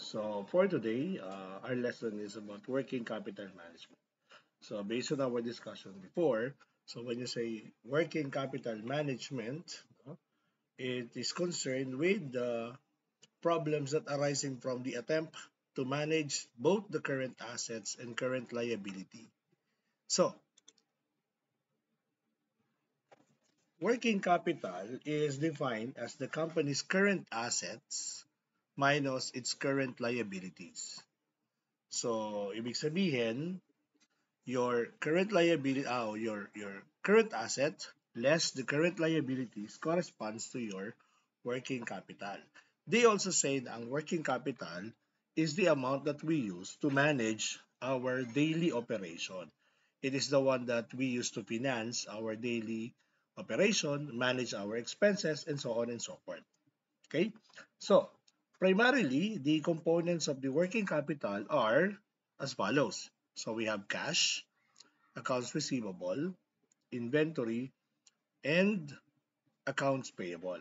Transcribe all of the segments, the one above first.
So for today, our lesson is about working capital management. So based on our discussion before, so when you say working capital management, it is concerned with the problems that arising from the attempt to manage both the current assets and current liability. So working capital is defined as the company's current assets minus its current liabilities. So ibig sabihin, your current liability your current asset less the current liabilities corresponds to your working capital. They also say that ang working capital is the amount that we use to manage our daily operation. It is the one that we use to finance our daily operation, manage our expenses, and so on and so forth. Okay? So, primarily, the components of the working capital are as follows. So, we have cash, accounts receivable, inventory, and accounts payable.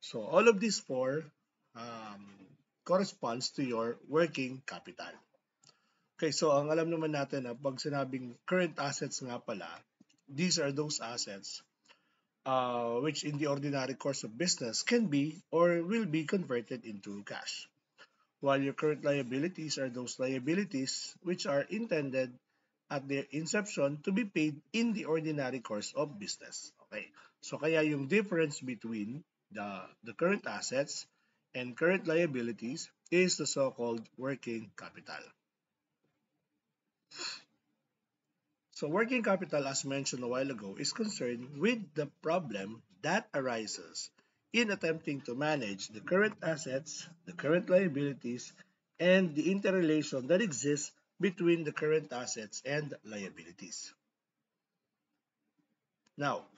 So all of these four um, corresponds to your working capital. Okay, so ang alam naman natin na pag sinabing current assets nga pala, these are those assets which in the ordinary course of business can be or will be converted into cash. While your current liabilities are those liabilities which are intended at their inception to be paid in the ordinary course of business. Okay. So kaya yung difference between the current assets and current liabilities is the so-called working capital. So working capital, as mentioned a while ago, is concerned with the problem that arises in attempting to manage the current assets, the current liabilities, and the interrelation that exists between the current assets and liabilities. Now,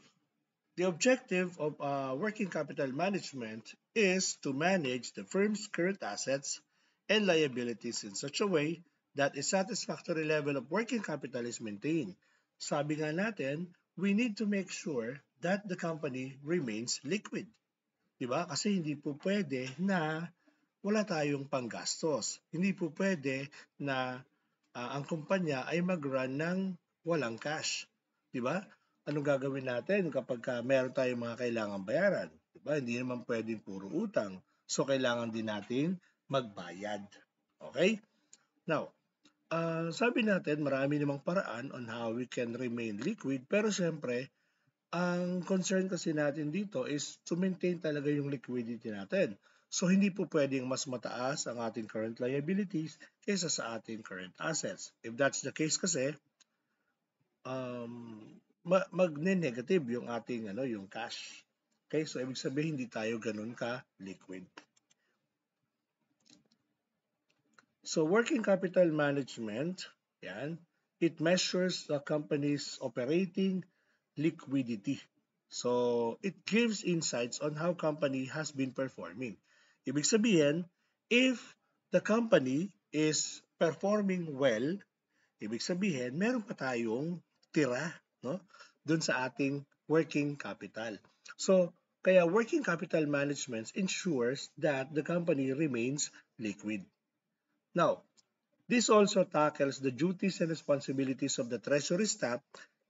the objective of working capital management is to manage the firm's current assets and liabilities in such a way that a satisfactory level of working capital is maintained. Sabi nga natin, we need to make sure that the company remains liquid. Diba? Kasi hindi po pwede na wala tayong panggastos. Hindi po pwede na ang kumpanya ay mag-run ng walang cash. 'Di ba? Anong gagawin natin kapag meron tayong mga kailangang bayaran? 'Di ba? Hindi naman pwedeng puro utang. So kailangan din nating magbayad. Okay? Now, sabi natin marami namang paraan on how we can remain liquid pero syempre ang concern kasi natin dito is to maintain talaga yung liquidity natin. So hindi po pwedeng mas mataas ang ating current liabilities kaysa sa ating current assets. If that's the case kasi, magne-negative yung ating yung cash. Okay, so ibig sabihin hindi tayo ganun ka liquid. So working capital management, yan, it measures the company's operating liquidity. So it gives insights on how company has been performing. Ibig sabihin, if the company is performing well, ibig sabihin, meron pa tayong tira, no? Doon sa ating working capital. So, kaya working capital management ensures that the company remains liquid. Now, this also tackles the duties and responsibilities of the treasury staff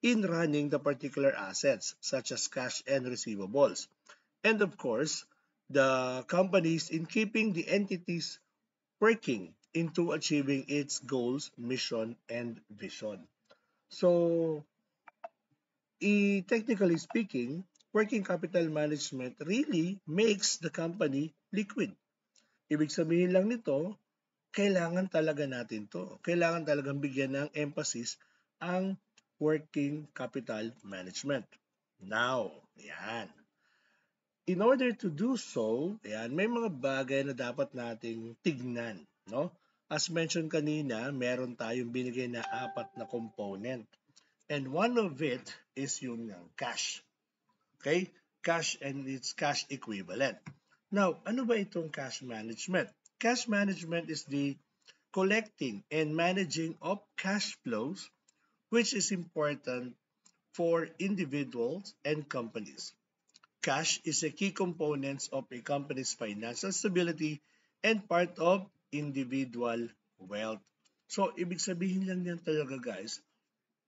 in running the particular assets, such as cash and receivables. And of course, the companies in keeping the entities working into achieving its goals, mission, and vision. So, technically speaking, working capital management really makes the company liquid. Ibig sabihin lang nito, kailangan talaga natin to. Kailangan talagang bigyan ng emphasis ang working capital management. Now, yan. In order to do so, yan, may mga bagay na dapat nating tignan. No? As mentioned kanina, meron tayong binigay na 4 na component. And one of it is yung cash. Okay? Cash and its cash equivalent. Now, ano ba itong cash management? Cash management is the collecting and managing of cash flows, which is important for individuals and companies. Cash is a key component of a company's financial stability and part of individual wealth. So, ibig sabihin lang yan talaga guys,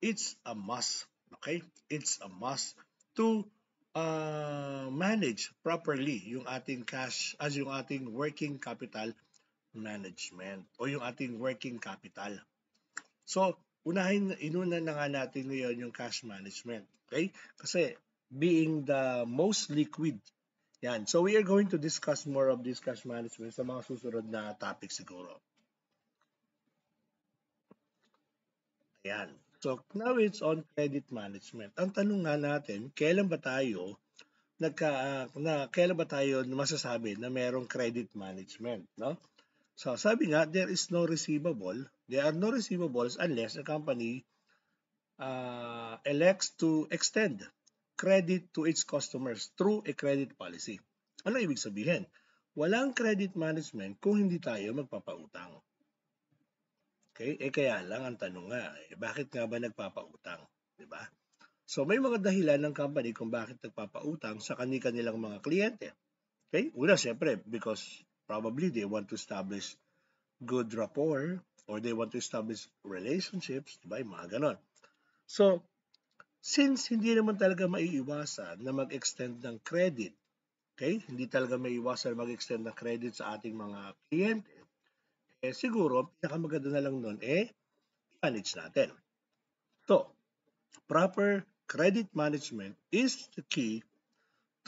it's a must. Okay? It's a must to manage properly yung ating cash as yung ating working capital management o yung ating working capital. So, inuna na nga natin ngayon yung cash management. Okay? Kasi being the most liquid, yan. So, we are going to discuss more of this cash management sa mga susunod na topic siguro. Ayan. So, now it's on credit management. Ang tanong nga natin, kailan ba tayo masasabi na merong credit management, no? So, sabi nga, there are no receivables unless a company elects to extend credit to its customers through a credit policy. Ano ibig sabihin? Walang credit management kung hindi tayo magpapautang. Okay? Kaya lang ang tanong nga, bakit nga ba nagpapautang? 'Di ba? So may mga dahilan ng company kung bakit nagpapautang sa kanilang mga kliyente. Okay? Una, siyempre, because probably they want to establish good rapport or they want to establish relationships, 'di ba? Yung mga ganon. So, since hindi naman talaga maiiwasan na mag-extend ng credit, okay? Hindi talaga maiiwasan mag-extend ng credit sa ating mga kliyente, siguro, pinakamaganda na lang nun, manage natin. So, proper credit management is the key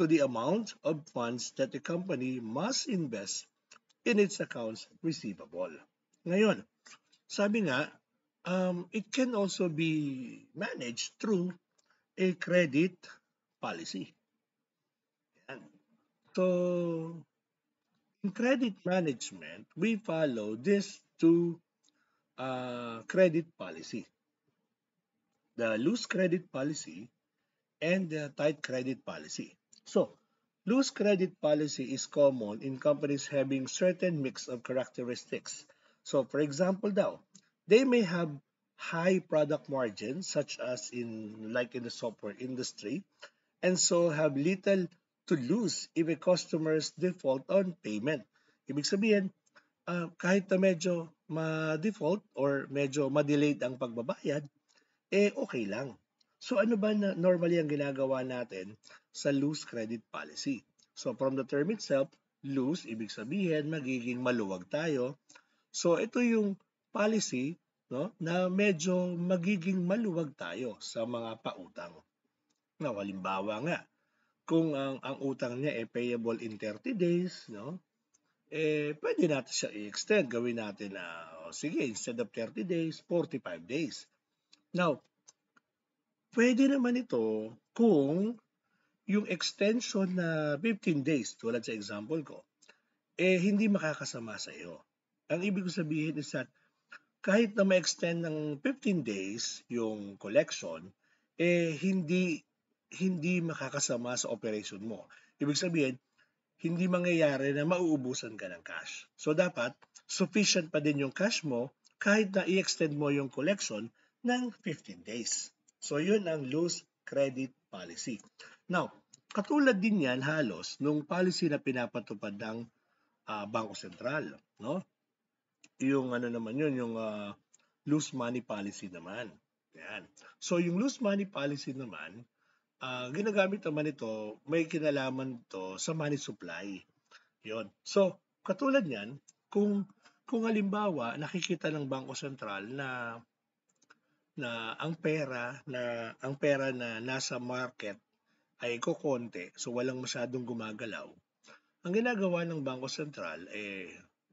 to the amount of funds that the company must invest in its accounts receivable. Ngayon, sabi nga, it can also be managed through a credit policy. Yan. So, in credit management, we follow these two credit policy. The loose credit policy and the tight credit policy. So, loose credit policy is common in companies having certain mix of characteristics. So, for example daw, they may have high product margins such as in the software industry and so have little to lose if a customer's default on payment. Ibig sabihin, kahit na medyo ma-default or medyo ma-delayed ang pagbabayad, okay lang. So ano ba na normally ang ginagawa natin sa loose credit policy? So from the term itself, loose, ibig sabihin magiging maluwag tayo. So ito yung policy, no, na medyo magiging maluwag tayo sa mga pautang. Na halimbawa nga, kung ang utang niya payable in 30 days, no? Pwede natin siya i-extend. Gawin natin na, sige, instead of 30 days, 45 days. Now, pwede naman ito kung yung extension na 15 days, tulad sa example ko, hindi makakasama sa iyo. Ang ibig ko sabihin is that kahit na ma-extend ng 15 days yung collection, hindi makakasama sa operation mo. Ibig sabihin, hindi mangyayari na mauubusan ka ng cash. So dapat, sufficient pa din yung cash mo kahit na i-extend mo yung collection ng 15 days. So yun ang loose credit policy. Now, katulad din yan halos nung policy na pinapatupad ng Bangko Sentral, no? Yung ano naman yun, yung loose money policy naman. Yan. So yung loose money policy naman, ginagamit naman ito, may kinalaman to sa money supply. Yon. So, katulad niyan, kung halimbawa nakikita ng Bangko Sentral na ang pera na nasa market ay kokonti, so walang masyadong gumagalaw. Ang ginagawa ng Bangko Sentral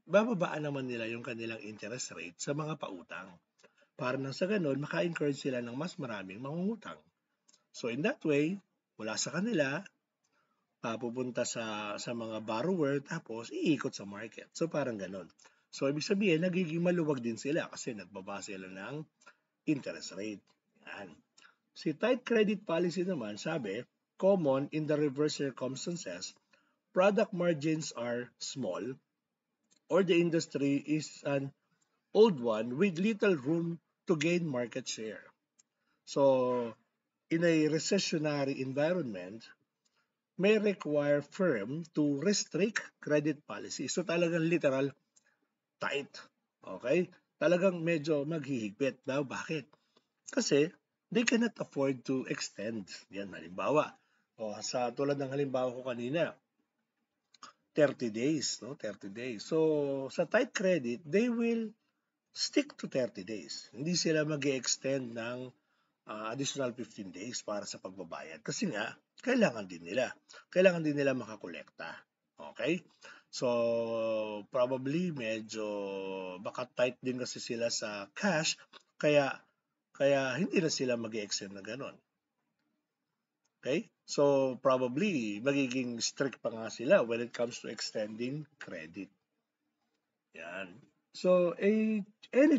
bababaan naman nila yung kanilang interest rate sa mga pautang. Para nang sa ganun, maka-encourage sila ng mas maraming mangungutang. So in that way, mula sa kanila, pupunta sa mga borrower, tapos iikot sa market. So parang ganun. So ibig sabihin, nagiging maluwag din sila kasi nagbaba sila ng interest rate. Yan. Si tight credit policy naman, sabi, common in the reverse circumstances, product margins are small or the industry is an old one with little room to gain market share. So, in a recessionary environment, may require firm to restrict credit policy. So talagang literal, tight. Okay? Talagang medyo maghihigpit. Bakit? Kasi they cannot afford to extend. Yan, halimbawa. Sa tulad ng halimbawa ko kanina, 30 days, no? 30 days. So, sa tight credit, they will stick to 30 days. Hindi sila mag-extend ng additional 15 days para sa pagbabayad. Kasi nga, kailangan din nila. Kailangan din nila makakolekta. Okay? So, probably medyo baka tight din kasi sila sa cash, kaya kaya hindi na sila mag-extend na ganon. Okay? So, probably magiging strict pa nga sila when it comes to extending credit. Yan. So, any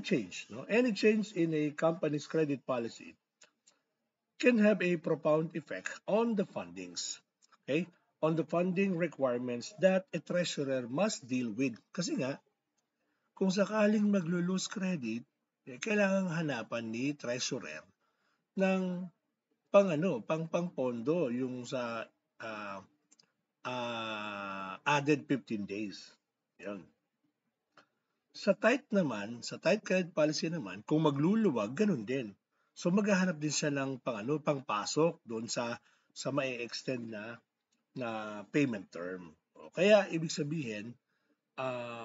change, no? Any change in a company's credit policy can have a profound effect on the fundings. Okay? On the funding requirements that a treasurer must deal with. Kasi nga, kung sakaling maglo-lose credit, kailangang hanapan ni treasurer ng pang pondo yung sa ah, added 15 days. Yan. Sa tight credit policy naman, kung magluluwag, ganun din. So maghahanap din siya ng pangpasok doon sa mai-extend na payment term. Kaya ibig sabihin,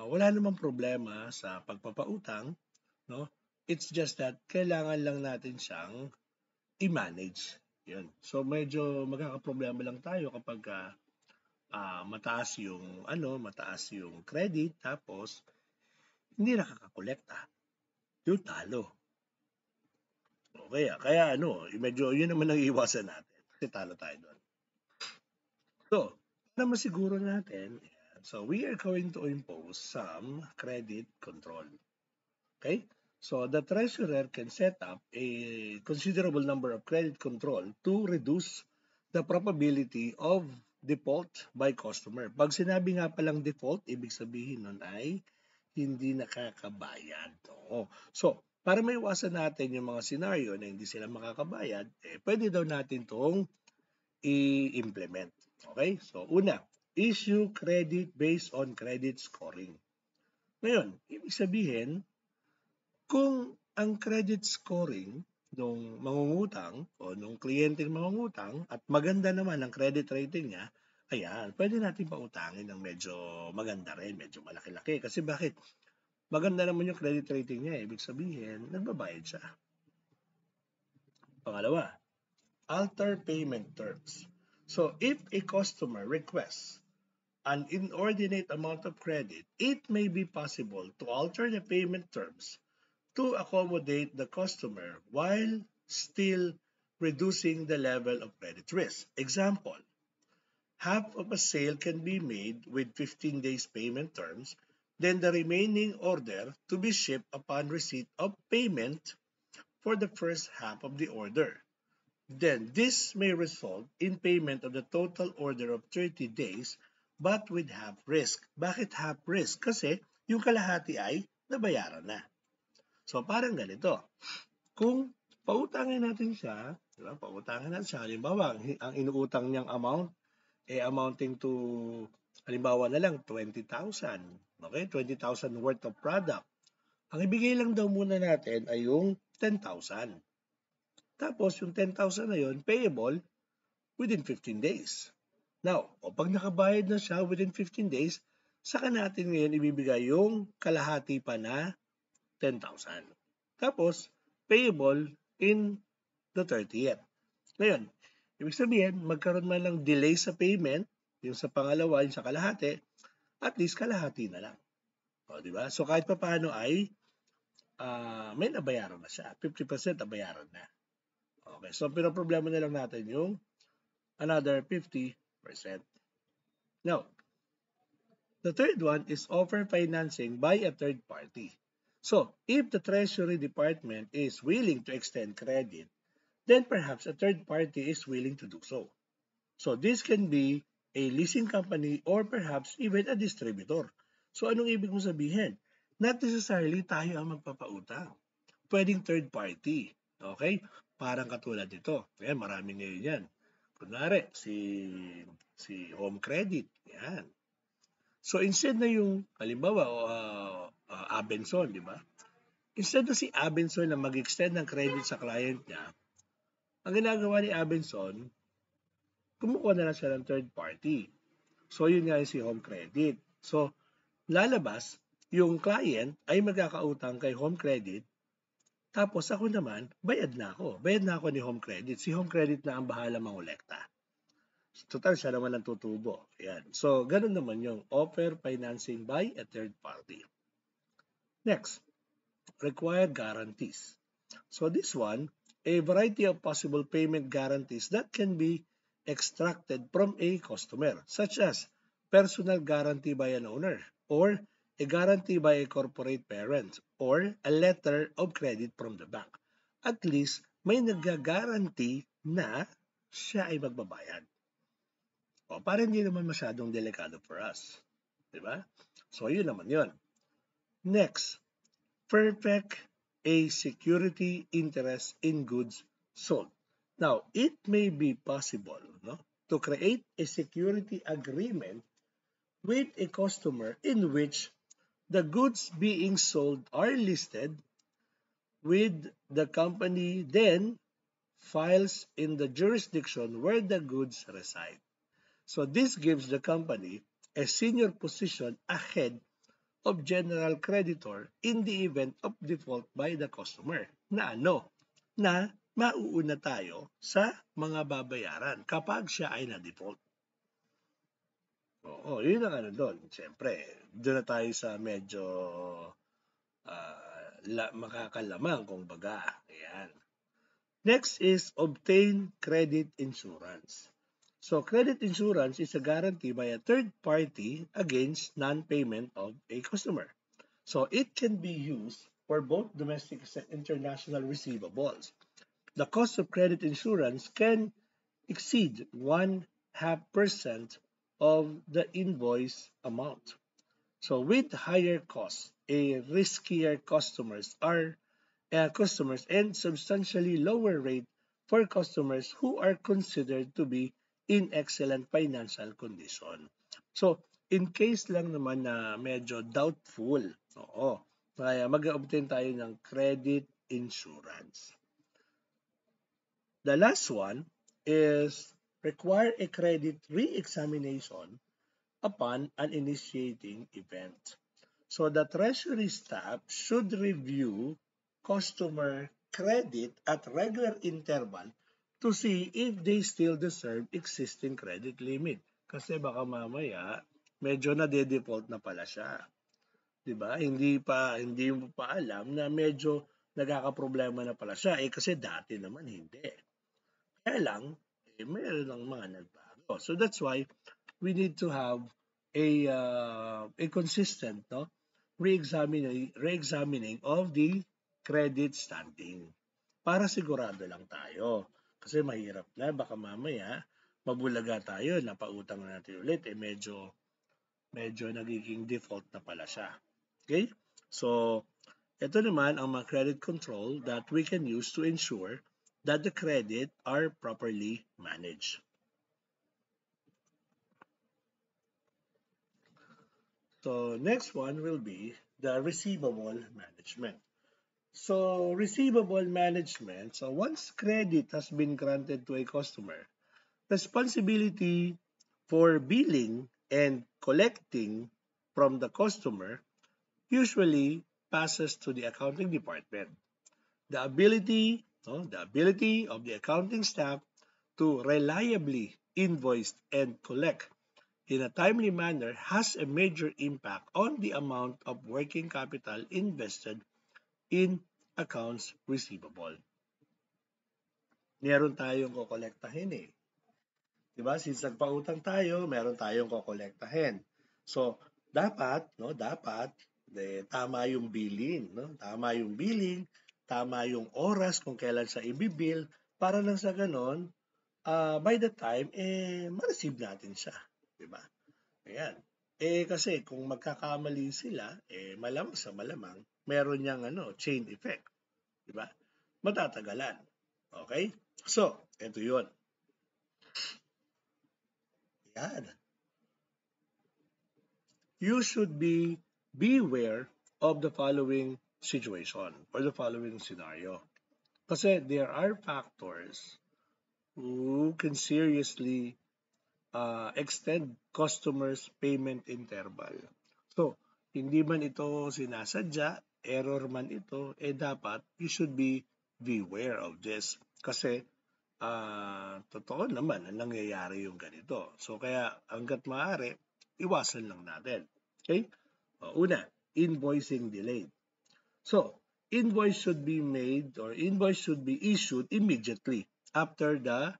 wala namang problema sa pagpapautang, no? It's just that kailangan lang natin siyang i-manage. Yun. So medyo magkakaproblema lang tayo kapag mataas yung credit tapos hindi nakakakolekta. Yung talo. Kaya medyo yun naman ang iwasan natin. Kasi talo tayo doon. So, para masiguro natin, so we are going to impose some credit control. Okay? So the treasurer can set up a considerable number of credit control to reduce the probability of default by customer. Pag sinabi nga palang default, ibig sabihin nun ay hindi nakakabayad. So, para maiwasan natin yung mga scenario na hindi sila makakabayad, pwede daw natin itong i-implement. Okay? So, una, issue credit based on credit scoring. Ngayon, ibig sabihin, kung ang credit scoring nung mangungutang o nung kliyenteng mangungutang at maganda naman ang credit rating niya, ayan, pwede natin pautangin ng medyo maganda rin, medyo malaki-laki. Kasi bakit? Maganda naman yung credit rating niya. Ibig sabihin, nagbabayad siya. Pangalawa, alter payment terms. So, if a customer requests an inordinate amount of credit, it may be possible to alter the payment terms to accommodate the customer while still reducing the level of credit risk. Example, half of a sale can be made with 15 days payment terms, then the remaining order to be shipped upon receipt of payment for the first half of the order. Then this may result in payment of the total order of 30 days but with half risk. Bakit half risk? Kasi yung kalahati ay nabayaran na. So parang ganito, kung pautangin natin siya, diba? Pautangin natin siya, halimbawa, ang inuutang niyang amount, amounting to, halimbawa na lang, 20,000. Okay? 20,000 worth of product. Ang ibigay lang daw muna natin ay yung 10,000. Tapos, yung 10,000 na yun, payable within 15 days. Now, pag nakabayad na siya within 15 days, saka natin ngayon ibibigay yung kalahati pa na 10,000. Tapos, payable in the 30th. Ngayon, ibig sabihin, magkaroon man lang delay sa payment, yung sa pangalawa, yung sa kalahati, at least kalahati na lang. Di ba? So, kahit pa paano ay may nabayaran na siya. 50% nabayaran na. Okay, so pinoproblema na lang natin yung another 50%. Now, the third one is offer financing by a third party. So, if the Treasury Department is willing to extend credit, then perhaps a third party is willing to do so. So, this can be a leasing company or perhaps even a distributor. So, anong ibig mo sabihin? Not necessarily tayo ang magpapautang. Pwedeng third party. Okay? Parang katulad nito. Ayan, marami ngayon yan. Kunwari, si Home Credit. Yan. So instead na yung, halimbawa, Abenson, di ba? Instead na si Abenson na mag-extend ng credit sa client niya, ang ginagawa ni Abenson, kumukuha na lang siya ng third party. So, yun nga yung si Home Credit. So, lalabas, yung client ay magkakautang kay Home Credit, tapos ako naman, bayad na ako. Bayad na ako ni Home Credit. Si Home Credit na ang bahala mangolekta. Total, siya naman ang tutubo. Yan. So, ganun naman yung offer financing by a third party. Next, required guarantees. So this one, a variety of possible payment guarantees that can be extracted from a customer, such as personal guarantee by an owner, or a guarantee by a corporate parent, or a letter of credit from the bank. At least, may nag-guarantee na siya ay magbabayad. O, para hindi naman masyadong delikado for us. Diba? So, yun naman yun. Next, perfect a security interest in goods sold. Now, it may be possible, no, to create a security agreement with a customer in which the goods being sold are listed with the company then files in the jurisdiction where the goods reside. So this gives the company a senior position ahead of general creditor in the event of default by the customer. Na ano? Na mauuna tayo sa mga babayaran kapag siya ay na-default. Oo, yun ang ano doon. Siyempre, doon na tayo sa medyo makakalamang kung baga. Ayan. Next is obtain credit insurance. So credit insurance is a guarantee by a third party against non-payment of a customer. So it can be used for both domestic and international receivables. The cost of credit insurance can exceed 0.5% of the invoice amount. So with higher costs, a riskier customers and substantially lower rate for customers who are considered to be in excellent financial condition. So, in case lang naman na medyo doubtful, oo, kaya mag-obtain tayo ng credit insurance. The last one is require a credit re-examination upon an initiating event. So the treasury staff should review customer credit at regular interval to see if they still deserve existing credit limit. Kasi baka mamaya, medyo nade-default na pala siya. 'Di ba? Hindi mo pa alam na medyo nagkakaproblema na pala siya kasi dati naman hindi. Kaya lang mayroon ng mga nagbago. So that's why we need to have a consistent, no, re-examining of the credit standing para sigurado lang tayo. Kasi mahirap na baka mamaya mabulaga tayo, napautang na natin ulit medyo nagiging default na pala siya. Okay? So, ito naman ang mga credit control that we can use to ensure that the credit are properly managed. So, next one will be the receivable management. So, receivable management, so once credit has been granted to a customer, responsibility for billing and collecting from the customer usually passes to the accounting department. The ability of the accounting staff to reliably invoice and collect in a timely manner has a major impact on the amount of working capital invested in accounts receivable. Meron tayong kokolektahin eh. Diba? Since nagpautang tayo, meron tayong kokolektahin. So, dapat tama yung billing, no? Tama yung billing, tama yung oras kung kailan siya ibibill para lang sa ganon, by the time ma-receive natin siya, 'di ba? Ayan. Kasi kung magkakamali sila, malamang sa malamang meron yang chain effect, 'di ba? Matatagalan. Okay? So, ito 'yon. Yan. You should beware of the following situation or the following scenario. Kasi there are factors who can seriously extend customers' payment interval. So, hindi man ito sinasadya, error man ito, dapat you should be beware of this. Kasi totoo naman na nangyayari yung ganito. So, kaya hanggat maaari, iwasan lang natin. Okay? Una, invoicing delayed. So, invoice should be made or invoice should be issued immediately after the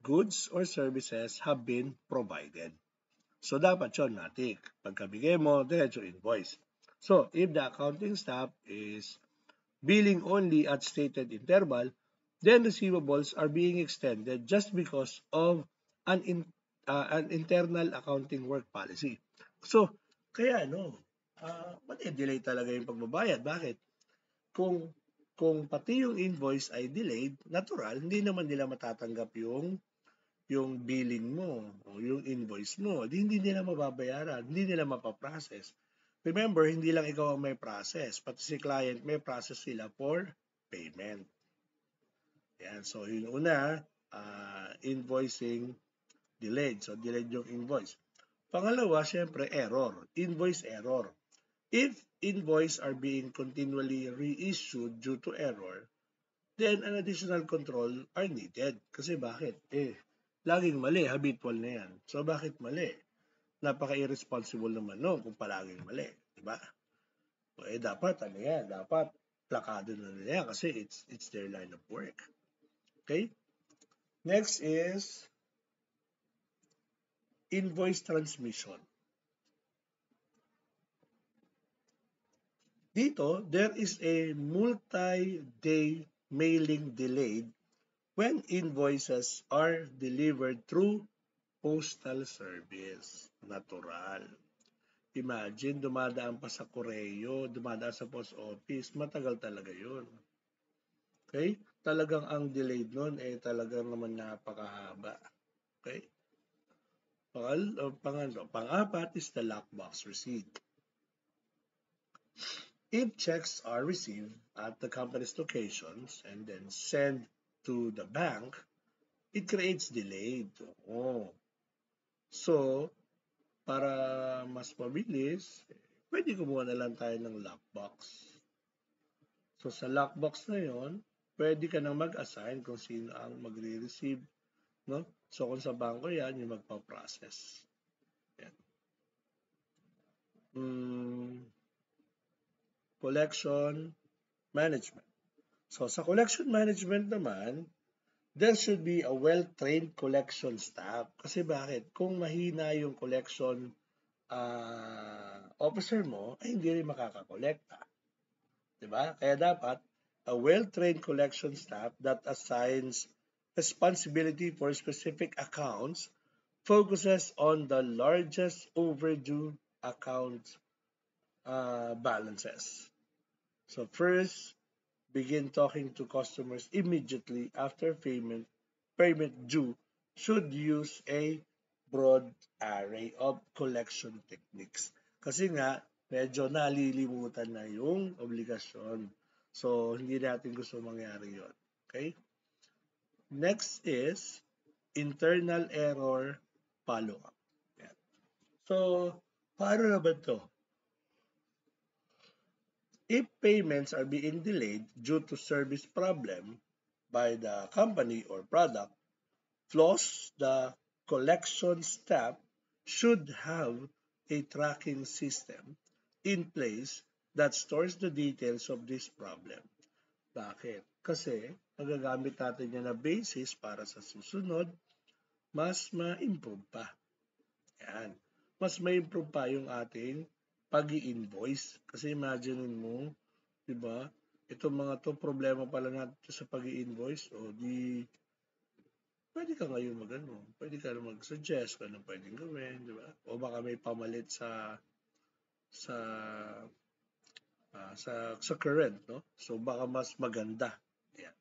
goods or services have been provided. So, dapat yun matik. Pagkabigay mo, diretso invoice. So, if the accounting staff is billing only at stated interval, then receivables are being extended just because of an internal accounting work policy. So, kaya mati-delay talaga yung pagbabayad. Bakit? Kung pati yung invoice ay delayed, natural, hindi naman nila matatanggap yung billing mo o yung invoice mo. Hindi nila mababayaran, hindi nila mapaprocess. Remember, hindi lang ikaw ang may process, pati si client may process sila for payment. Yan, so yung una, invoicing delayed. So delayed yung invoice. Pangalawa, syempre error, invoice error. If invoice are being continually reissued due to error, then an additional control are needed. Kasi bakit? Laging mali, habitual na yan. So bakit mali? Napaka-irresponsible naman kung palaging mali. Diba? Dapat, dapat plakado na nila yan kasi it's their line of work. Okay? Next is invoice transmission. Dito, there is a multi-day mailing delayed when invoices are delivered through postal service. Natural. Imagine, dumadaan pa sa Koreo, dumadaan sa post office, matagal talaga yun. Okay? Talagang ang delayed nun, talagang naman napakahaba. Okay? Pang-apat is the lockbox receipt. If checks are received at the company's locations and then sent to the bank, it creates delayed. So, para mas mabilis, pwede kumuha na lang tayo ng lockbox. So, sa lockbox na yon, pwede ka nang mag-assign kung sino ang magre-receive. No? So, kung sa bangko yan, yung magpa-process. Yan. Collection management. So, sa collection management naman, there should be a well-trained collection staff. Kasi bakit? Kung mahina yung collection officer mo, ay hindi rin makakakolekta. Diba? Kaya dapat, a well-trained collection staff that assigns responsibility for specific accounts focuses on the largest overdue account balances. So first, begin talking to customers immediately after payment due should use a broad array of collection techniques. Kasi nga, medyo nalilimutan na yung obligasyon. So, hindi natin gusto mangyari yon. Okay? Next is internal error follow-up. So, paano naman to? If payments are being delayed due to service problem by the company or product, flaws, the collection staff should have a tracking system in place that stores the details of this problem. Bakit? Kasi magagamit natin yan na basis para sa susunod, mas ma-improve pa. Yan. Mas ma-improve pa yung ating pag-i-invoice. Kasi imagine mo, di ba? Itong mga to, problema pala natin sa pag-i-invoice. O di, pwede ka ngayon pwede ka mag-suggest kung anong pwedeng gawin, di ba? O baka may pamalit sa sa current, no? So baka mas maganda. Ayan.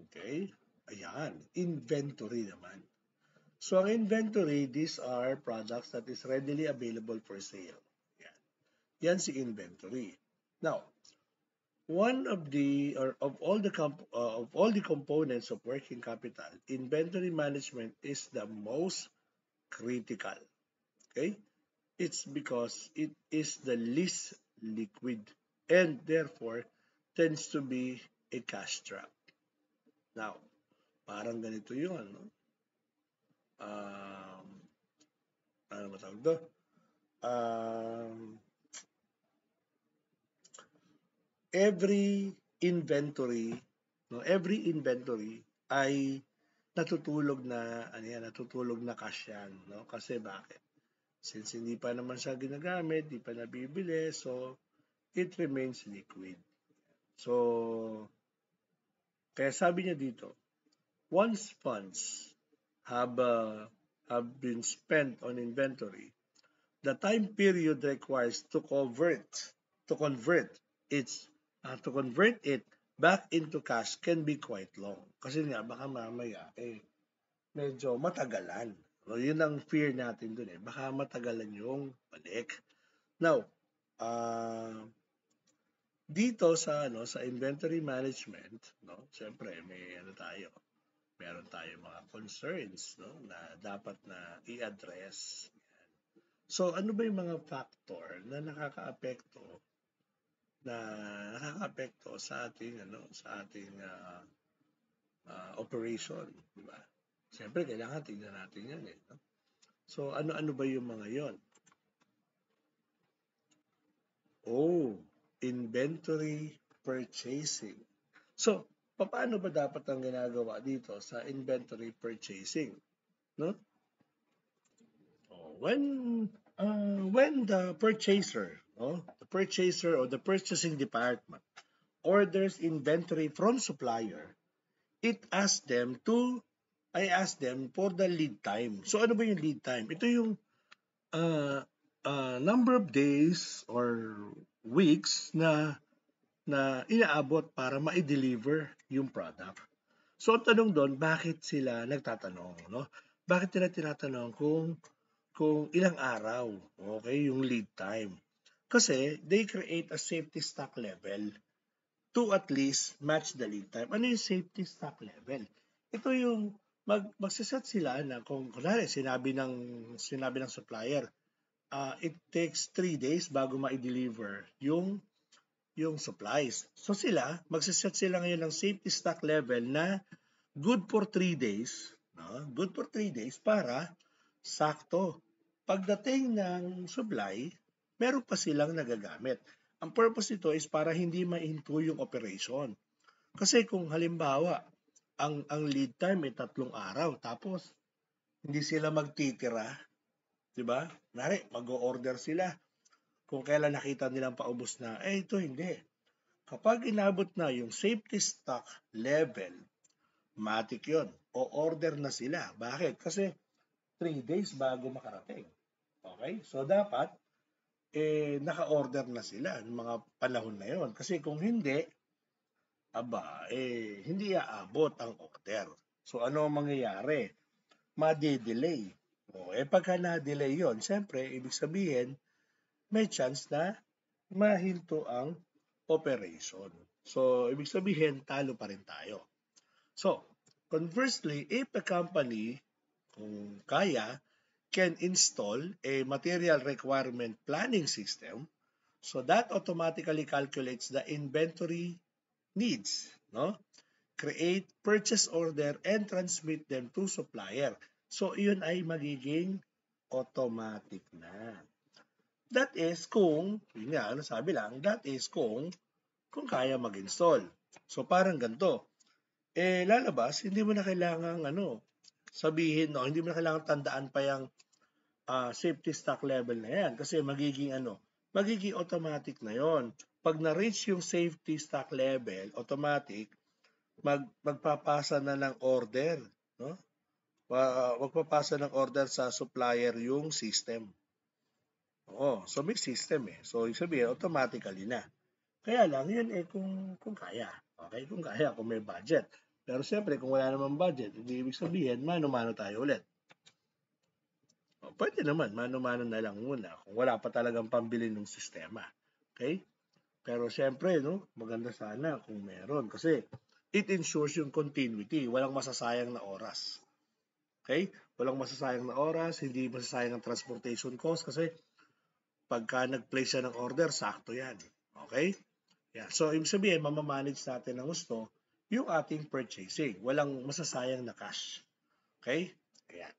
Okay? Ayan, inventory naman. So, ang inventory, these are products that is readily available for sale. Yan. Yan si inventory. Now, one of the or of all the components of working capital, inventory management is the most critical. Okay? It's because it is the least liquid and therefore tends to be a cash trap. Now, parang ganito yun, no? Um, ano ba tawag doon? Um, every inventory, no, every inventory ay natutulog na ano yan, natutulog na cash yan, no? Kasi bakit? Since hindi pa naman siya ginagamit, hindi pa nabibili, so it remains liquid. So, kaya sabi niya dito, once funds have uh, have been spent on inventory, the time period requires to convert its to convert it back into cash can be quite long. Kasi nga baka mamaya medyo matagalan. So, yun ang fear natin dun eh. Baka matagalan yung balik. Now, dito sa sa inventory management, no, syempre may meron tayo mga concerns, no, na dapat na i-address. So ano ba yung mga factor na nakakaapekto sa ating operation, di ba? Siyempre kailangan tingnan natin 'yan eh, no? So ano-ano ba yung mga 'yon? Oh, inventory purchasing. So, paano ba dapat ang ginagawa dito sa inventory purchasing, no? Oh, when the purchaser, no, the purchaser or the purchasing department orders inventory from supplier, it asks them to I ask them for the lead time. So ano ba yung lead time? Ito yung uh, number of days or weeks na inaabot para ma-deliver yung product. So ang tanong doon, bakit sila nagtatanong, no? Bakit nila tinatanong kung ilang araw, okay, yung lead time? Kasi they create a safety stock level to at least match the lead time. Ano yung safety stock level? Ito yung magsaset sila na kung kunwari sinabi ng supplier, it takes 3 days bago ma-deliver yung supplies. So sila, magsaset sila ngayon ng safety stock level na good for 3 days, no? Good for 3 days para sakto. Pagdating ng supply, meron pa silang nagagamit. Ang purpose nito is para hindi mahinto yung operation. Kasi kung halimbawa, ang lead time ay 3 araw, tapos hindi sila magtitira, di ba? Nari, mag-o-order sila. Kung kailan nakita nilang paubos na, ito hindi. Kapag inabot na yung safety stock level, matik yun. O-order na sila. Bakit? Kasi 3 days bago makarating. Okay? So, dapat, naka-order na sila ng mga panahon na yon. Kasi kung hindi, hindi aabot ang order. So, ano ang mangyayari? Madi-delay. Pagka na-delay yon, siyempre, ibig sabihin, may chance na mahinto ang operation. So, ibig sabihin, talo pa rin tayo. So, conversely, if a company, kung kaya, can install a material requirement planning system, so that automatically calculates the inventory needs, no? Create purchase order and transmit them to supplier. So, iyon ay magiging automatic na. That is kung, yun nga, ano sabi lang, that is kung kaya mag-install. So, parang ganito. Lalabas, hindi mo na kailangang sabihin, no, hindi mo na kailangan tandaan pa yung safety stock level na yan. Kasi magiging automatic na yon. Pag na-reach yung safety stock level, automatic, magpapasa na ng order, no? Magpapasa ng order sa supplier yung system. Oo, so may system eh. So, ibig sabihin, automatically na. Kaya lang, yun kung kaya. Okay? Kung kaya, kung may budget. Pero siyempre, kung wala namang budget, hindi ibig sabihin, mano-mano tayo ulit. pwede naman, mano-mano na lang muna kung wala pa talagang pambili ng sistema. Okay? Pero syempre, no, maganda sana kung meron kasi it ensures yung continuity. Walang masasayang na oras. Okay? Walang masasayang na oras, hindi masasayang ang transportation cost kasi pagka nag-place siya ng order, sakto yan. Okay? Yeah. So, ibig sabihin, mamamanage natin ng gusto yung ating purchasing. Walang masasayang na cash. Okay? Ayan.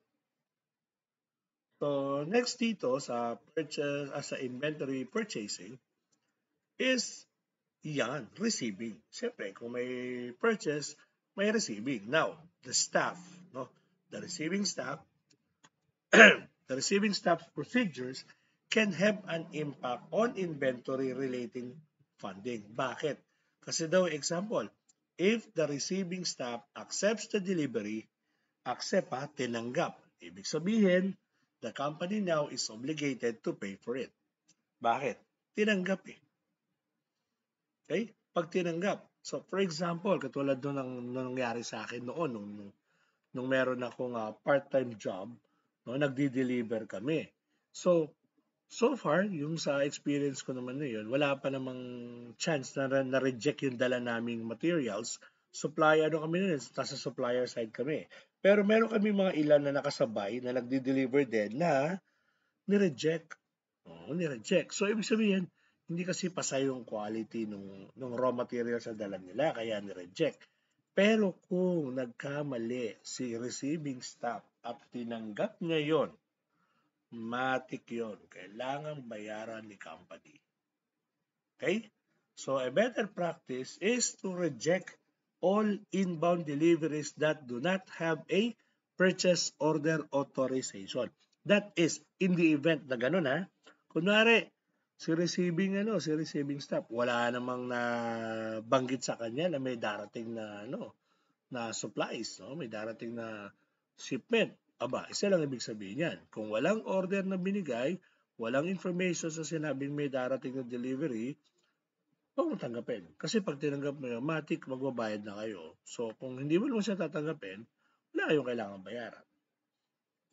So, next dito sa purchase, sa inventory purchasing is yan, receiving. Siyempre, kung may purchase, may receiving. Now, the staff, no? The receiving staff, the receiving staff procedures can have an impact on inventory relating funding. Bakit? Kasi daw, example, if the receiving staff accepts the delivery, tinanggap. Ibig sabihin, the company now is obligated to pay for it. Bakit? Tinanggap eh. Okay? Pag tinanggap. So, for example, katulad nung nangyari sa akin noon, nung meron akong part-time job, no, nagdi-deliver kami. So far, yung sa experience ko naman na yun, wala pa namang chance na reject yung dala naming materials. Supplier, kami nun, sa supplier side kami. Pero meron kami mga ilan na nakasabay na nagdi-deliver din na ni-reject. Ni-reject. So, ibig sabihin, hindi kasi pasay yung quality nung raw materials sa dala nila, kaya ni-reject. Pero kung nagkamali si receiving staff at tinanggap niya yon, matik yon. Kailangan bayaran ni company. Okay? So, a better practice is to reject all inbound deliveries that do not have a purchase order authorization. That is, in the event na ganun kunwari, si receiving staff, wala namang na banggit sa kanya na may darating na supplies, no? May darating na shipment. Aba, isa lang ibig sabihin yan. Kung walang order na binigay, walang information sa sinabing may darating na delivery, huwag mo tanggapin. Kasi pag tinanggap mo yun, matik magbabayad na kayo. So, kung hindi mo naman siya tatanggapin, wala kayong kailangan bayaran.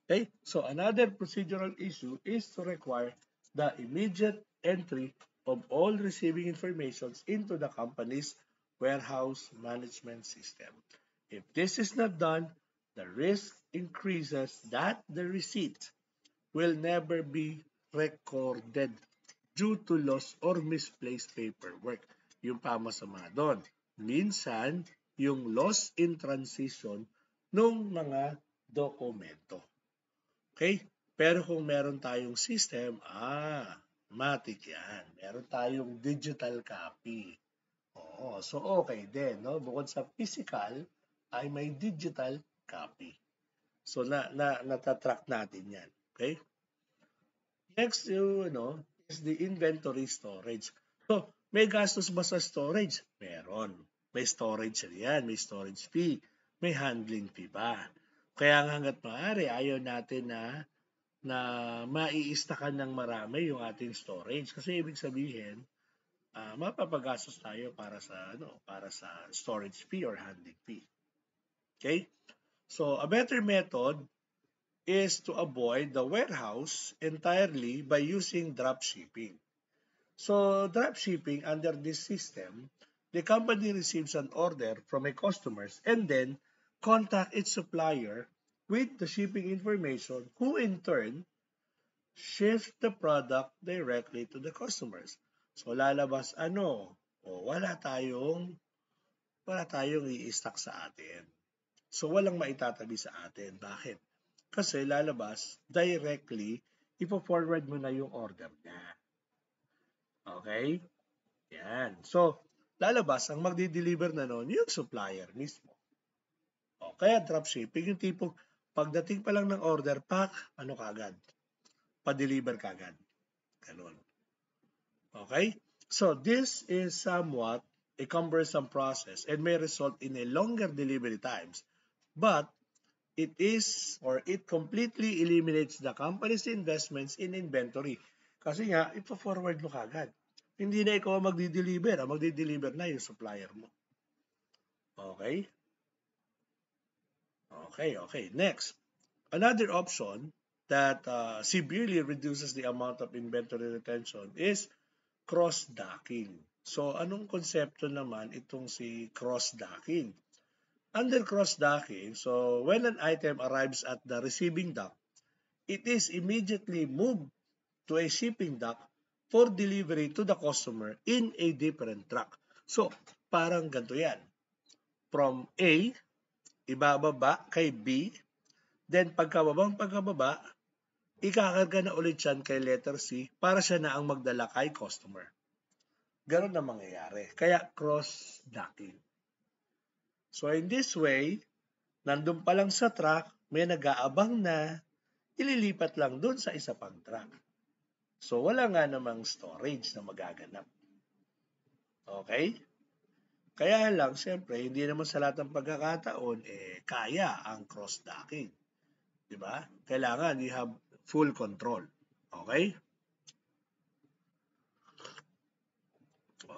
Okay? So, another procedural issue is to require the immediate entry of all receiving informations into the company's warehouse management system. If this is not done, the risk increases that the receipt will never be recorded due to loss or misplaced paperwork. Yung pamasama doon. Minsan, yung loss in transition ng mga dokumento. Okay? Pero kung meron tayong system, matik yan. Meron tayong digital copy. Oo, so okay din, no? Bukod sa physical, ay may digital copy. So natatrack natin yan. Okay? Next, is the inventory storage. So, may gastos ba sa storage? Meron. May storage yan, may storage fee, may handling fee pa. Kaya hanggat maaari, ayaw natin na maiistakan ng marami yung ating storage. Kasi ibig sabihin, mapapagastos tayo para sa storage fee or handling fee. Okay? So, a better method is to avoid the warehouse entirely by using drop shipping. So, drop shipping under this system, the company receives an order from a customer and then contact its supplier with the shipping information who in turn shift the product directly to the customers. So, lalabas wala tayong i-stock sa atin. So, walang maitatabi sa atin. Bakit? Kasi lalabas, directly, ipo-forward mo na yung order niya. Okay? Yan. So, lalabas, ang magdi-deliver na noon, yung supplier mismo. O, kaya dropshipping, yung tipong, pagdating pa lang ng order, kagad? Pa-deliver kagad. Ganun. Okay? So, this is somewhat a cumbersome process and may result in a longer delivery times. But, it completely eliminates the company's investments in inventory. Kasi nga, ipo-forward mo kagad. Hindi na ikaw magdi-deliver. Ang magdi-deliver na yung supplier mo. Okay? Okay. Next. Another option that severely reduces the amount of inventory retention is cross-docking. So, anong konsepto naman itong si cross-docking? Under cross-docking, so when an item arrives at the receiving dock, it is immediately moved to a shipping dock for delivery to the customer in a different truck. So, parang ganito yan. From A, ibababa kay B, then pagkababa, ikakarga na ulit yan kay letter C para siya na ang magdala kay customer. Ganon na mangyayari. Kaya cross-docking. So in this way, nandun pa lang sa truck, may nag-aabang na, ililipat lang dun sa isa pang truck. So wala nga namang storage na magaganap. Okay? Kaya lang, siyempre, hindi naman sa lahat ng pagkakataon, kaya ang cross-docking. Diba? Kailangan you have full control. Okay?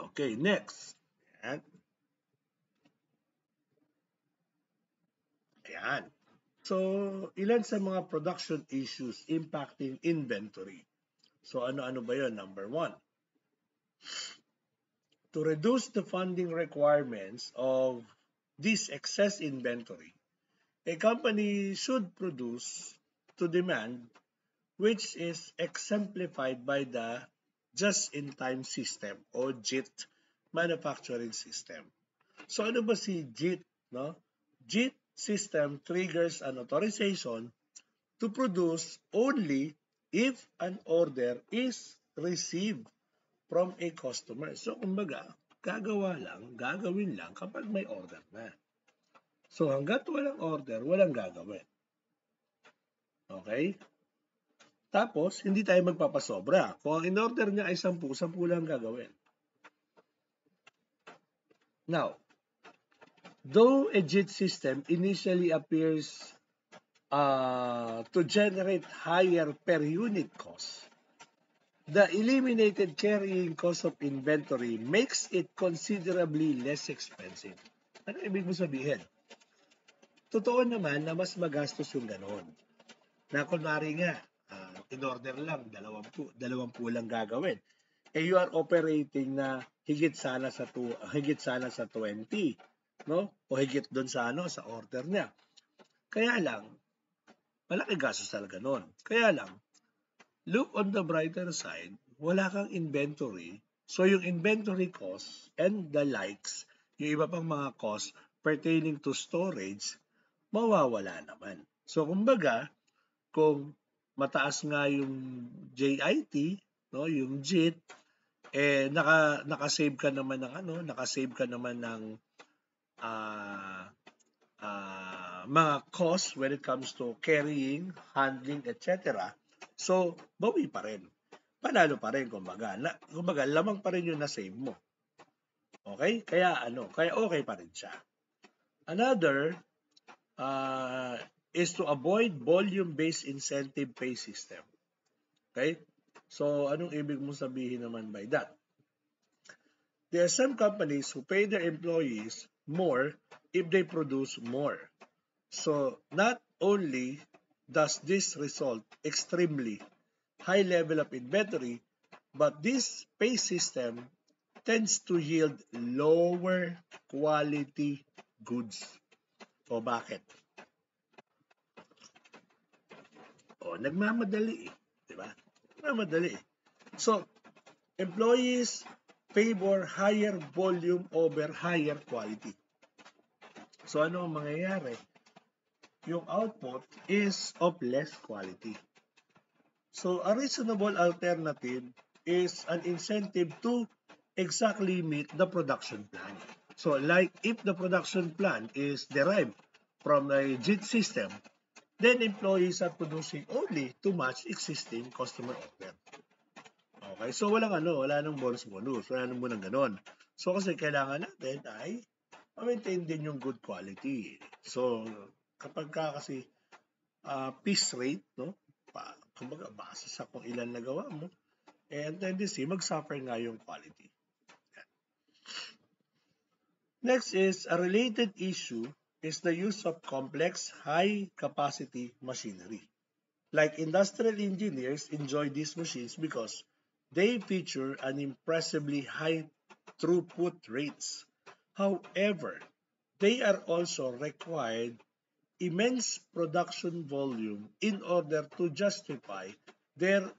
Okay, next. Ayan. Ayan. So, ilan sa mga production issues impacting inventory? So, ano-ano ba yun? Number one, to reduce the funding requirements of this excess inventory, a company should produce to demand, which is exemplified by the just-in-time system o JIT manufacturing system. So ano ba si JIT? No? JIT system triggers an authorization to produce only if an order is received from a customer. So kumbaga, gagawin lang kapag may order na. So hanggat walang order, walang gagawin. Okay? Tapos, hindi tayo magpapasobra. Kung ang in-order niya ay 10, 10 lang gagawin. Now, though a JIT system initially appears to generate higher per unit cost, the eliminated carrying cost of inventory makes it considerably less expensive. Ano ibig mo sabihin? Totoo naman na mas magastos yung ganon. Na kunwari nga, in-order lang, 20 lang gagawin. You are operating na higit sana sa 20, no? O higit doon sa sa order niya. Kaya lang, malaki gastos talaga noon. Kaya lang, look on the brighter side, wala kang inventory. So yung inventory cost and the likes, yung iba pang mga cost pertaining to storage, mawawala naman. So kumbaga, kung mataas nga yung JIT, no, yung JIT, naka-save ka naman ng mga costs when it comes to carrying, handling, etc. So, bawi pa rin. Panalo pa rin, kumbaga. Lamang pa rin yung na-save mo. Okay? Kaya okay pa rin siya. Another is to avoid volume-based incentive pay system. Okay? So, anong ibig mo sabihin naman by that? There are some companies who pay their employees more if they produce more. So, not only does this result extremely high level of inventory, but this pay system tends to yield lower quality goods. O bakit? Nagmamadali diba? Nagmamadali So, employees favor higher volume over higher quality. So, ano ang mangyayari? Yung output is of less quality. So, a reasonable alternative is an incentive to exactly meet the production plan. So, like if the production plan is derived from a JIT system, then employees are producing only to match existing customer order. Okay, so wala nang bonus, wala nang munang ganon. So kasi kailangan natin ay ma-maintain din yung good quality. So kapag kasi piece rate, no? Kumbaga base sa kung ilan nagawa mo, ang tendency mag-suffer nga yung quality. Next is a related issue is the use of complex high capacity machinery. Like industrial engineers enjoy these machines because they feature an impressively high throughput rates. However, they are also required immense production volume in order to justify their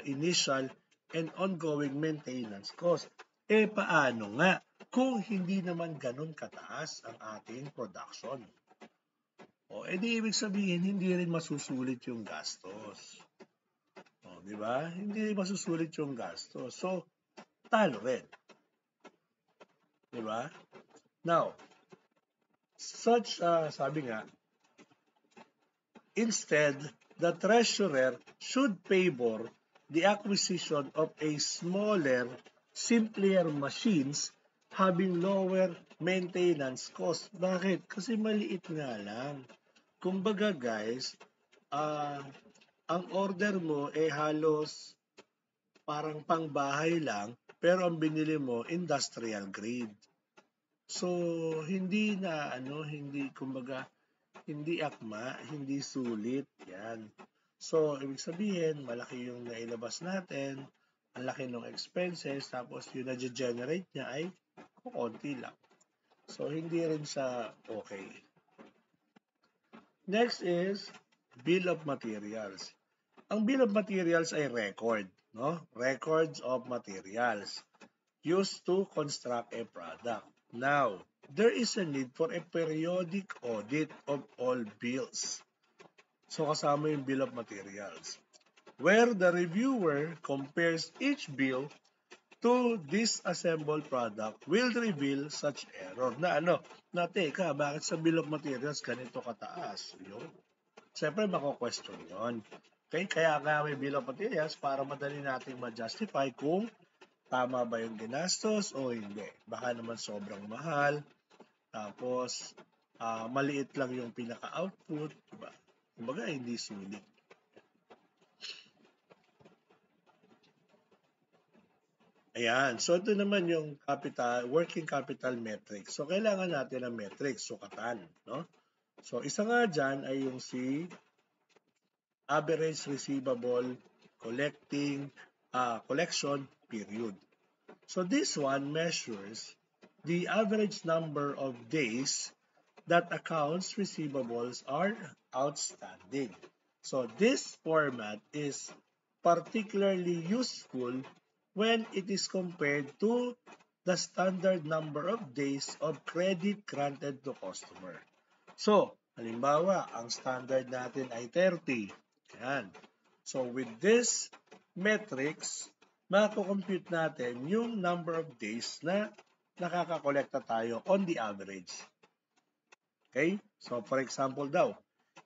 initial and ongoing maintenance cost. Paano nga kung hindi naman ganun kataas ang ating production? Di ibig sabihin, hindi rin masusulit yung gastos. Di ba? Hindi rin masusulit yung gastos. So, talo rin. Di ba? Now, sabi nga, instead, the treasurer should favor the acquisition of a smaller, simpler machines having lower maintenance cost. Bakit? Kasi maliit nga lang. Kumbaga guys, ah ang order mo halos parang pangbahay lang, pero ang binili mo industrial grade. So, hindi kumbaga, hindi akma, hindi sulit, yan. So, ibig sabihin, malaki yung nailabas natin, ang laki ng expenses, tapos yung na-generate niya ay konti lang. So, hindi rin siya okay. Next is bill of materials. Ang bill of materials ay record, no? Records of materials used to construct a product. Now, there is a need for a periodic audit of all bills. So, kasama yung bill of materials, where the reviewer compares each bill to disassembled product will reveal such error. Teka, bakit sa bill of materials ganito kataas? Yun. Siyempre, mako-question yun. Okay, kaya nga may bill of materials para madali nating ma-justify kung tama ba yung ginastos o hindi. Baka naman sobrang mahal, tapos maliit lang yung pinaka-output, diba? Kumbaga, hindi sulit. Ayan, so ito naman yung working capital metrics. So, kailangan natin ng metrics, sukatan, no? So, isa nga dyan ay yung si average receivable collection period. So this one measures the average number of days that accounts receivables are outstanding. So this format is particularly useful when it is compared to the standard number of days of credit granted to customer. So, halimbawa, ang standard natin ay 30. Yan. So, with this metrics, mako-compute natin yung number of days na nakakakolekta tayo on the average. Okay? So, for example daw,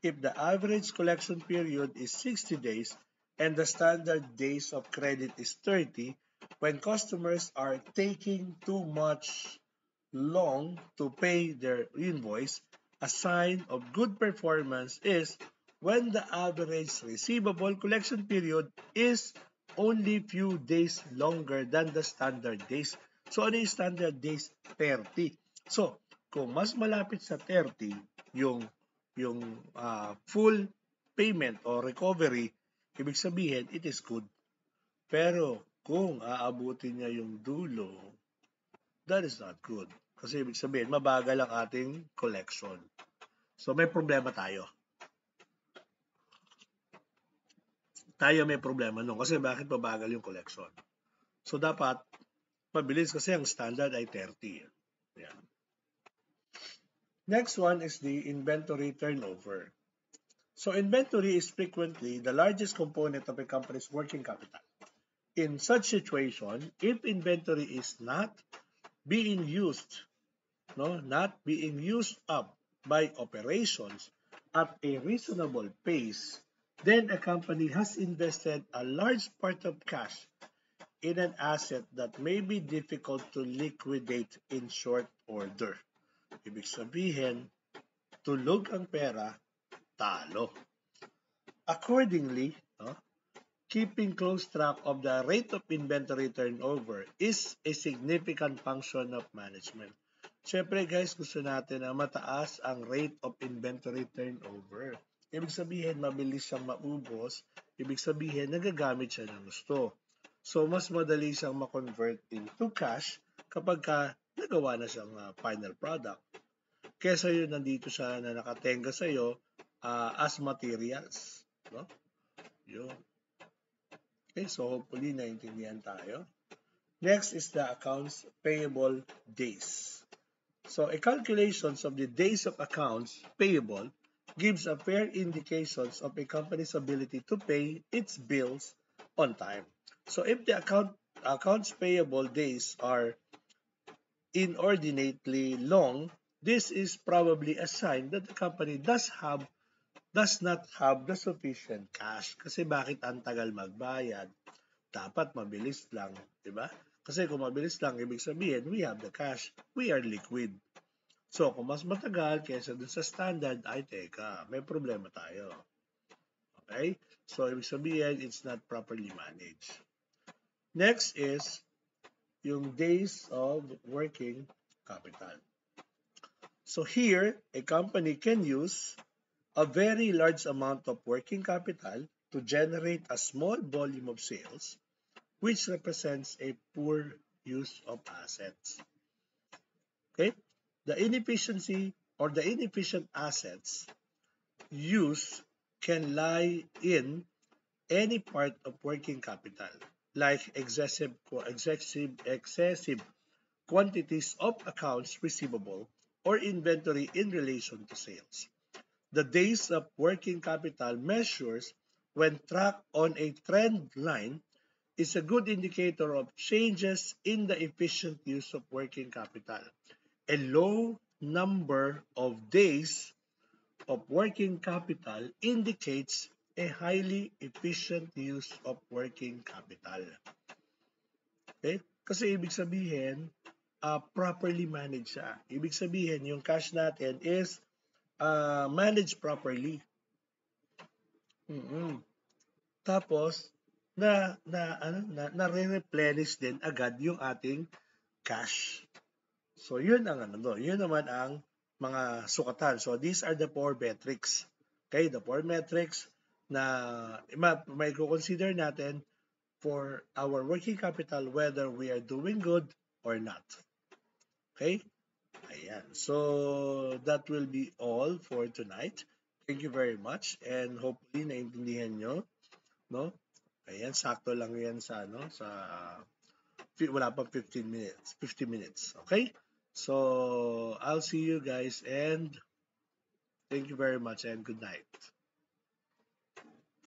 if the average collection period is 60 days and the standard days of credit is 30, when customers are taking too much long to pay their invoice, a sign of good performance is when the average receivable collection period is only few days longer than the standard days. So, ano yung standard days? 30. So, kung mas malapit sa 30 yung full payment or recovery, ibig sabihin, it is good. Pero, kung aabutin niya yung dulo, that is not good. Kasi ibig sabihin, mabagal ang ating collection. So, may problema tayo. May problema nun. Kasi bakit mabagal yung collection? So, dapat mabilis kasi ang standard ay 30. Yeah. Next one is the inventory turnover. So, inventory is frequently the largest component of a company's working capital. In such situation, if inventory is not being used up by operations at a reasonable pace, then a company has invested a large part of cash in an asset that may be difficult to liquidate in short order. Ibig sabihin, tulog ang pera, talo. Accordingly, keeping close track of the rate of inventory turnover is a significant function of management. Siyempre guys, gusto natin na mataas ang rate of inventory turnover. ibig sabihin mabilis siyang maubos, ibig sabihin nagagamit siya ng gusto. So, mas madali siyang ma-convert into cash kapag nagawa na siyang final product. Kesa yun nandito siya na nakatenga sa'yo as materials. No? Yun. Okay, so hopefully naintindihan tayo. Next is the accounts payable days. So a calculations of the days of accounts payable gives a fair indications of a company's ability to pay its bills on time. So if the accounts payable days are inordinately long, this is probably a sign that the company does not have the sufficient cash. Kasi bakit ang tagal magbayad? Dapat mabilis lang, di ba? Kasi kung mabilis lang, ibig sabihin, we have the cash, we are liquid. So, kung mas matagal kaysa dun sa standard, ay teka, may problema tayo. Okay? So, ibig sabihin, it's not properly managed. Next is yung days of working capital. So here, a company can use a very large amount of working capital to generate a small volume of sales, which represents a poor use of assets. Okay? The inefficiency or the inefficient assets use can lie in any part of working capital, like excessive quantities of accounts receivable or inventory in relation to sales. The days of working capital measures when tracked on a trend line is a good indicator of changes in the efficient use of working capital. A low number of days of working capital indicates a highly efficient use of working capital. Okay? Kasi ibig sabihin, properly managed siya. Ibig sabihin, yung cash natin is managed properly. Mm-hmm. Tapos, na re-replenish din agad yung ating cash. So, yun ang yun naman ang mga sukatan. So, these are the 4 metrics. Okay, the 4 metrics na may consider natin for our working capital whether we are doing good or not. Okay? Ayan. So, that will be all for tonight. Thank you very much and hopefully naintindihan nyo, no? Ayan, sakto lang yan sa wala pang 15 minutes, 50 minutes. Okay? So, I'll see you guys and thank you very much and good night.